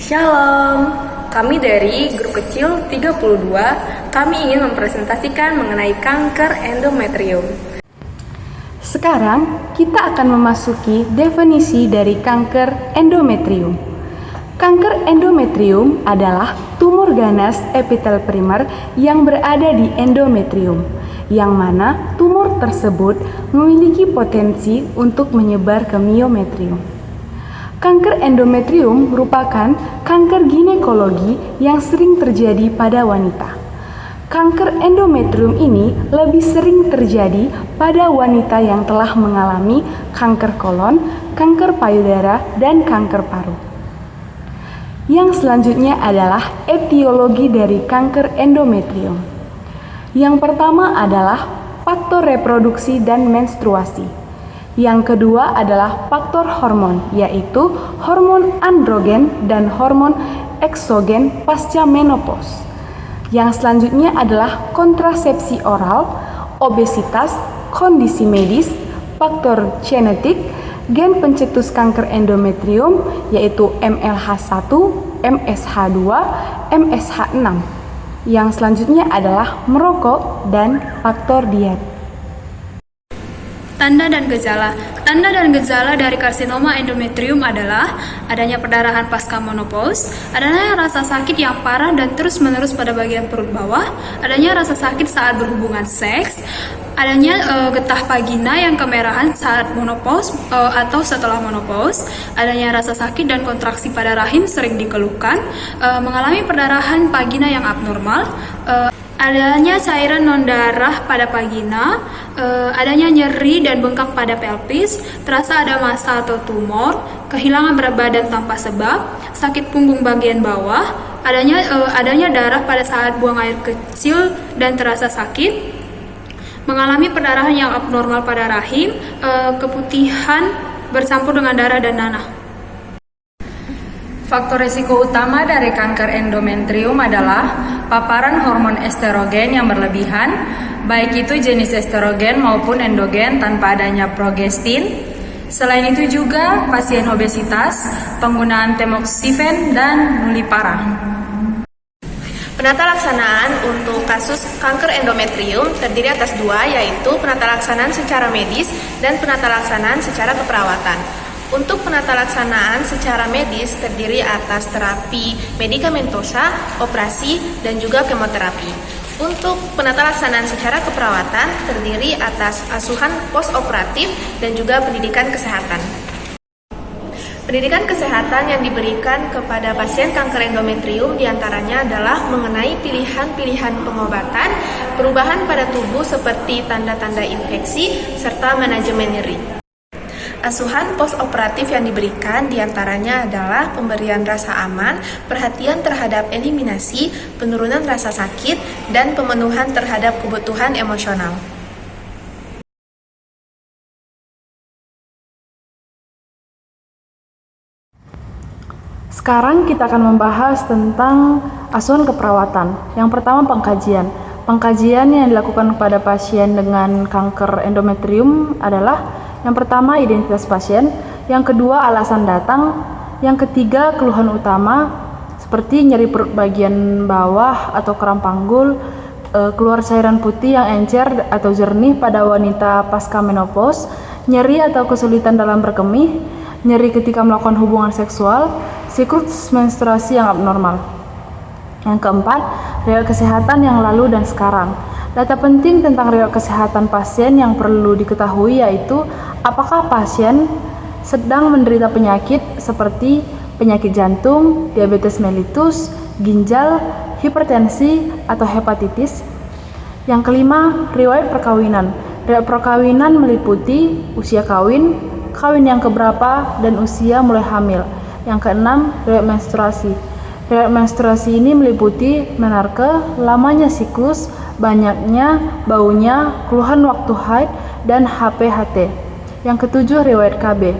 Shalom, kami dari grup kecil 32, kami ingin mempresentasikan mengenai kanker endometrium. Sekarang kita akan memasuki definisi dari kanker endometrium. Kanker endometrium adalah tumor ganas epitel primer yang berada di endometrium, yang mana tumor tersebut memiliki potensi untuk menyebar ke miometrium. Kanker endometrium merupakan kanker ginekologi yang sering terjadi pada wanita. Kanker endometrium ini lebih sering terjadi pada wanita yang telah mengalami kanker kolon, kanker payudara, dan kanker paru. Yang selanjutnya adalah etiologi dari kanker endometrium. Yang pertama adalah faktor reproduksi dan menstruasi. Yang kedua adalah faktor hormon, yaitu hormon androgen dan hormon eksogen pasca menopause. Yang selanjutnya adalah kontrasepsi oral, obesitas, kondisi medis, faktor genetik, gen pencetus kanker endometrium yaitu MLH1, MSH2, MSH6. Yang selanjutnya adalah merokok dan faktor diet. Tanda dan gejala dari karsinoma endometrium adalah adanya perdarahan pasca menopause, adanya rasa sakit yang parah dan terus-menerus pada bagian perut bawah, adanya rasa sakit saat berhubungan seks, adanya getah vagina yang kemerahan saat menopause atau setelah menopause, adanya rasa sakit dan kontraksi pada rahim sering dikeluhkan, mengalami perdarahan vagina yang abnormal, adanya cairan non-darah pada vagina, adanya nyeri dan bengkak pada pelvis, terasa ada massa atau tumor, kehilangan berat badan tanpa sebab, sakit punggung bagian bawah, adanya darah pada saat buang air kecil dan terasa sakit, mengalami perdarahan yang abnormal pada rahim, keputihan bercampur dengan darah dan nanah. Faktor risiko utama dari kanker endometrium adalah paparan hormon estrogen yang berlebihan, baik itu jenis estrogen maupun endogen tanpa adanya progestin. Selain itu juga pasien obesitas, penggunaan tamoxifen, dan nulipara. Penata laksanaan untuk kasus kanker endometrium terdiri atas dua, yaitu penata laksanaan secara medis dan penata laksanaan secara keperawatan. Untuk penata laksanaan secara medis terdiri atas terapi medikamentosa, operasi, dan juga kemoterapi. Untuk penata laksanaan secara keperawatan terdiri atas asuhan postoperatif dan juga pendidikan kesehatan. Pendidikan kesehatan yang diberikan kepada pasien kanker endometrium diantaranya adalah mengenai pilihan-pilihan pengobatan, perubahan pada tubuh seperti tanda-tanda infeksi, serta manajemen nyeri. Asuhan postoperatif yang diberikan diantaranya adalah pemberian rasa aman, perhatian terhadap eliminasi, penurunan rasa sakit, dan pemenuhan terhadap kebutuhan emosional. Sekarang kita akan membahas tentang asuhan keperawatan. Yang pertama, pengkajian. Pengkajian yang dilakukan kepada pasien dengan kanker endometrium adalah yang pertama, identitas pasien, yang kedua, alasan datang, yang ketiga, keluhan utama seperti nyeri perut bagian bawah atau kram panggul, keluar cairan putih yang encer atau jernih pada wanita pasca menopause, nyeri atau kesulitan dalam berkemih, nyeri ketika melakukan hubungan seksual, siklus menstruasi yang abnormal. Yang keempat, riwayat kesehatan yang lalu dan sekarang. Data penting tentang riwayat kesehatan pasien yang perlu diketahui yaitu apakah pasien sedang menderita penyakit seperti penyakit jantung, diabetes mellitus, ginjal, hipertensi, atau hepatitis. Yang kelima, riwayat perkawinan. Riwayat perkawinan meliputi usia kawin, kawin yang keberapa, dan usia mulai hamil. Yang keenam, riwayat menstruasi. Riwayat menstruasi ini meliputi menarke, lamanya siklus, banyaknya, baunya, keluhan waktu haid, dan HPHT. Yang ketujuh, riwayat KB.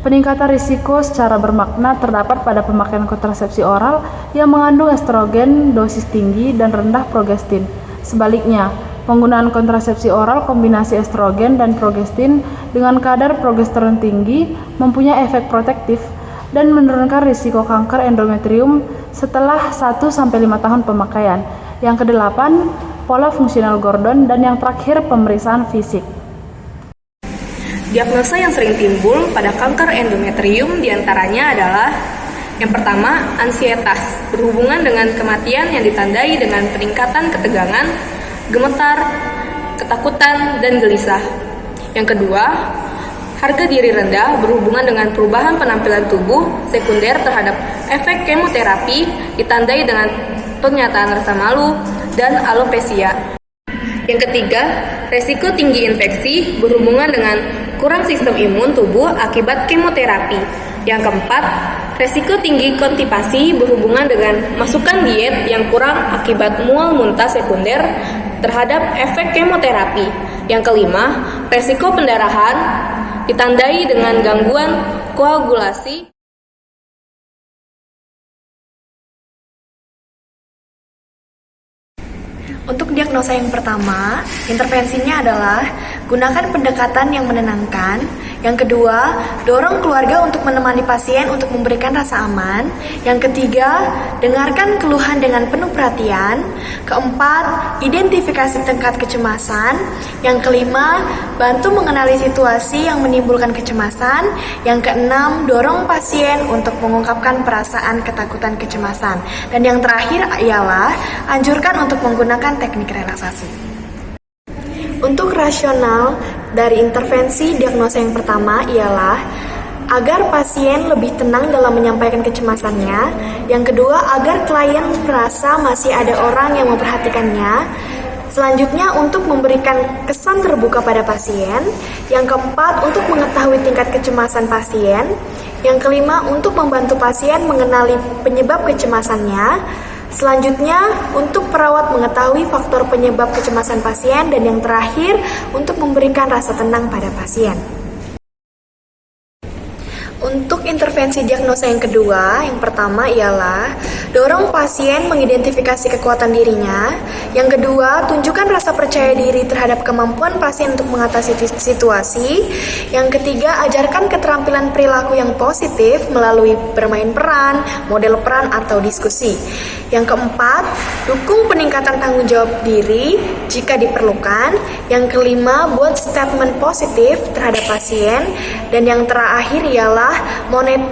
Peningkatan risiko secara bermakna terdapat pada pemakaian kontrasepsi oral yang mengandung estrogen dosis tinggi dan rendah progestin. Sebaliknya, penggunaan kontrasepsi oral kombinasi estrogen dan progestin dengan kadar progesteron tinggi mempunyai efek protektif dan menurunkan risiko kanker endometrium setelah 1-5 tahun pemakaian. Yang kedelapan, pola fungsional Gordon, dan yang terakhir pemeriksaan fisik. Diagnosa yang sering timbul pada kanker endometrium diantaranya adalah yang pertama, ansietas, berhubungan dengan kematian yang ditandai dengan peningkatan ketegangan, gemetar, ketakutan, dan gelisah. Yang kedua, harga diri rendah berhubungan dengan perubahan penampilan tubuh sekunder terhadap efek kemoterapi ditandai dengan pernyataan rasa malu dan alopecia. Yang ketiga, resiko tinggi infeksi berhubungan dengan kurang sistem imun tubuh akibat kemoterapi. Yang keempat, resiko tinggi konstipasi berhubungan dengan masukan diet yang kurang akibat mual muntah sekunder terhadap efek kemoterapi. Yang kelima, resiko pendarahan ditandai dengan gangguan koagulasi. Untuk diagnosa yang pertama, intervensinya adalah gunakan pendekatan yang menenangkan. Yang kedua, dorong keluarga untuk menemani pasien untuk memberikan rasa aman. Yang ketiga, dengarkan keluhan dengan penuh perhatian. Keempat, identifikasi tingkat kecemasan. Yang kelima, bantu mengenali situasi yang menimbulkan kecemasan. Yang keenam, dorong pasien untuk mengungkapkan perasaan ketakutan kecemasan. Dan yang terakhir ialah anjurkan untuk menggunakan teknik relaksasi. Untuk rasional dari intervensi diagnosa yang pertama ialah agar pasien lebih tenang dalam menyampaikan kecemasannya. Yang kedua, agar klien merasa masih ada orang yang memperhatikannya. Selanjutnya, untuk memberikan kesan terbuka pada pasien. Yang keempat, untuk mengetahui tingkat kecemasan pasien. Yang kelima, untuk membantu pasien mengenali penyebab kecemasannya. Selanjutnya, untuk perawat mengetahui faktor penyebab kecemasan pasien. Dan yang terakhir, untuk memberikan rasa tenang pada pasien. Untuk intervensi diagnosa yang kedua, yang pertama ialah dorong pasien mengidentifikasi kekuatan dirinya. Yang kedua, tunjukkan rasa percaya diri terhadap kemampuan pasien untuk mengatasi situasi. Yang ketiga, ajarkan keterampilan perilaku yang positif melalui bermain peran, model peran, atau diskusi. Yang keempat, dukung peningkatan tanggung jawab diri jika diperlukan. Yang kelima, buat statement positif terhadap pasien. Dan yang terakhir ialah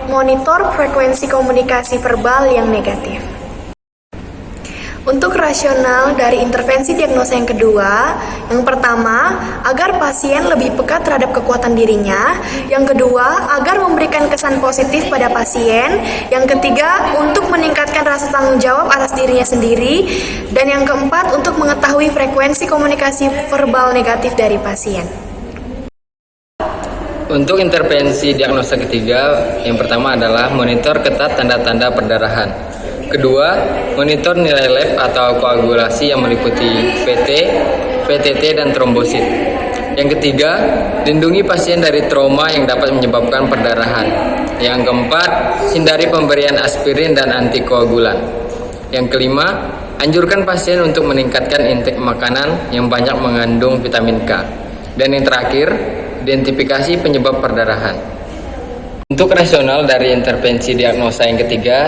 monitor frekuensi komunikasi verbal yang negatif. Untuk rasional dari intervensi diagnosa yang kedua, yang pertama, agar pasien lebih peka terhadap kekuatan dirinya. Yang kedua, agar memberikan kesan positif pada pasien. Yang ketiga, untuk meningkatkan rasa tanggung jawab atas dirinya sendiri. Dan yang keempat, untuk mengetahui frekuensi komunikasi verbal negatif dari pasien. Untuk intervensi diagnosa ketiga, yang pertama adalah monitor ketat tanda-tanda perdarahan. Kedua, monitor nilai lab atau koagulasi yang meliputi PT, PTT, dan trombosit. Yang ketiga, lindungi pasien dari trauma yang dapat menyebabkan perdarahan. Yang keempat, hindari pemberian aspirin dan antikoagulan. Yang kelima, anjurkan pasien untuk meningkatkan intake makanan yang banyak mengandung vitamin K. Dan yang terakhir, identifikasi penyebab perdarahan. Untuk rasional dari intervensi diagnosa yang ketiga,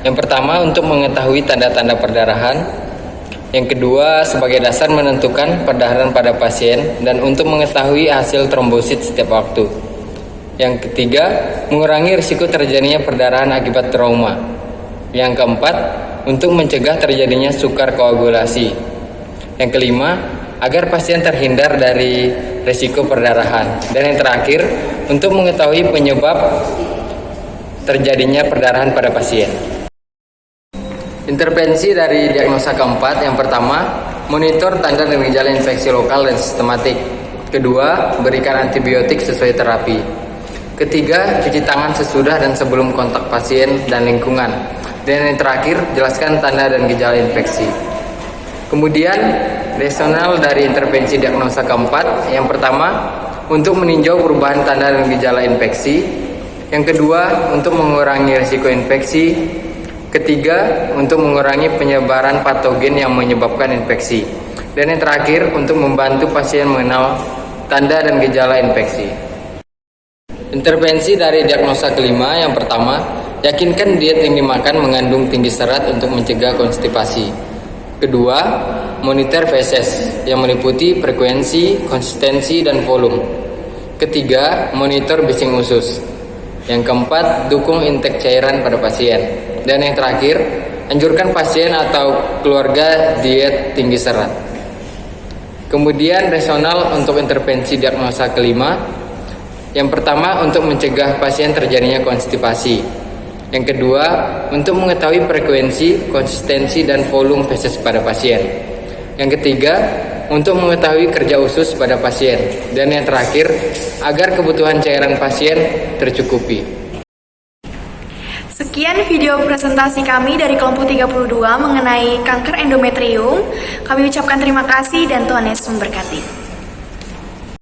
yang pertama untuk mengetahui tanda-tanda perdarahan. Yang kedua sebagai dasar menentukan perdarahan pada pasien dan untuk mengetahui hasil trombosit setiap waktu. Yang ketiga, mengurangi risiko terjadinya perdarahan akibat trauma. Yang keempat, untuk mencegah terjadinya sukar koagulasi. Yang kelima, agar pasien terhindar dari risiko perdarahan. Dan yang terakhir, untuk mengetahui penyebab terjadinya perdarahan pada pasien. Intervensi dari diagnosa keempat, yang pertama, monitor tanda dan gejala infeksi lokal dan sistematik. Kedua, berikan antibiotik sesuai terapi. Ketiga, cuci tangan sesudah dan sebelum kontak pasien dan lingkungan. Dan yang terakhir, jelaskan tanda dan gejala infeksi. Kemudian, rasional dari intervensi diagnosa keempat, yang pertama, untuk meninjau perubahan tanda dan gejala infeksi. Yang kedua, untuk mengurangi risiko infeksi. Ketiga, untuk mengurangi penyebaran patogen yang menyebabkan infeksi. Dan yang terakhir, untuk membantu pasien mengenal tanda dan gejala infeksi. Intervensi dari diagnosa kelima yang pertama, yakinkan diet yang dimakan mengandung tinggi serat untuk mencegah konstipasi. Kedua, monitor feses yang meliputi frekuensi, konsistensi, dan volume. Ketiga, monitor bising usus. Yang keempat, dukung intake cairan pada pasien. Dan yang terakhir, anjurkan pasien atau keluarga diet tinggi serat. Kemudian rasional untuk intervensi diagnosa kelima. Yang pertama, untuk mencegah pasien terjadinya konstipasi. Yang kedua, untuk mengetahui frekuensi, konsistensi, dan volume feses pada pasien. Yang ketiga, untuk mengetahui kerja usus pada pasien. Dan yang terakhir, agar kebutuhan cairan pasien tercukupi. Sekian video presentasi kami dari kelompok 32 mengenai kanker endometrium. Kami ucapkan terima kasih dan Tuhan Yesus memberkati.